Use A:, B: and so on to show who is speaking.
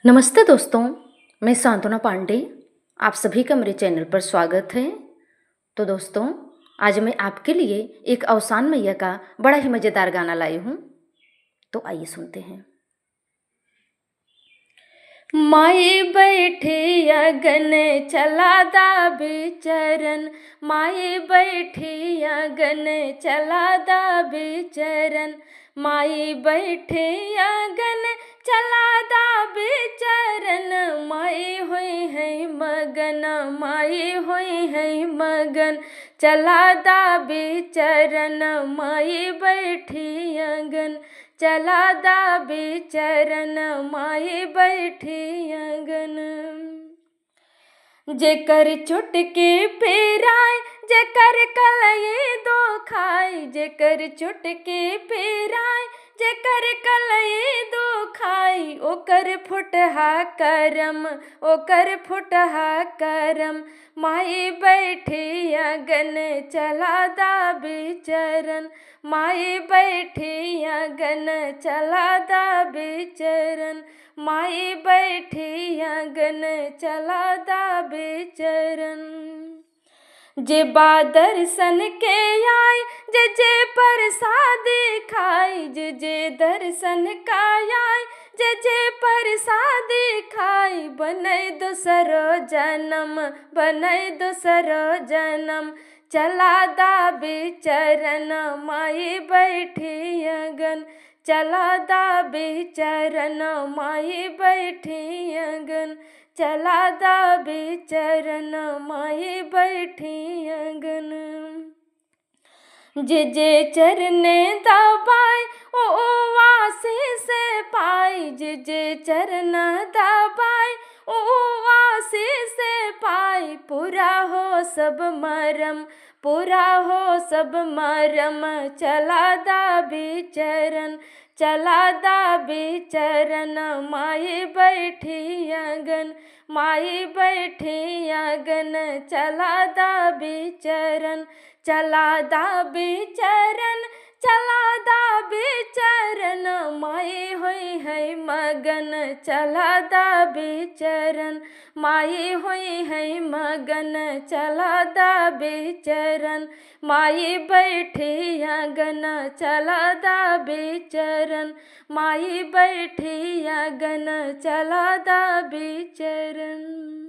A: नमस्ते दोस्तों, मैं सांत्वना पांडे। आप सभी का मेरे चैनल पर स्वागत है। तो दोस्तों, आज मैं आपके लिए एक अवसान मैया का बड़ा ही मज़ेदार गाना लाई हूँ। तो आइए सुनते हैं। माई बैठी अगन चला दा बिचरन, माई बैठी अगन चला दा बिचरन, माई बैठी अगन चला दा बिचरन, माई हुई है मगन, माई हुई है मगन, चला दा बिचरन, माई बैठी अगन चला दा बिचरन, माई बैठी अगन। जेकर चुटकी पिराय जेकर कलई दो खाई, जेकर चुटकी पिराय जेकर कलई दो खाई, ओकर फुटहा करम, ओकर फुटहा करम, माई बैठी अगन चला दा बिचरन, माई बैठी अगन चला दा बिचरन, माई बैठी अगन चला दा बिचरन। जे दर्शन के आय जे प्रसादी खाई, जे दर्शन का आय जे प्रसादी खाई, बनई दूसरो जन्म, बनई दूसरो जन्म, चला दा बिचरन, माई बैठी अगन चला दा बिचरन, माई बैठी अगन चला दा बिचरन, माई बैठी अगन। जे चरने दबाई ओ आशीष पाई, जे चरण दबाई ओ आशीष पाई, पूरा हो सब मरम, पूरा हो सब मरम, चला दा बिचरन, चला दा बिचरन, माई बैठी अगन, माई बैठी अगन, चला दा बिचरन, चला दा बिचरन, चला दा बिचरन, माई हुई है मगन, चला दा बिचरन, माई हुई है मगन, चला दा बिचरन, माई बैठी अगन चला दा बिचरन, माई बैठी अगन चला दा बिचरन।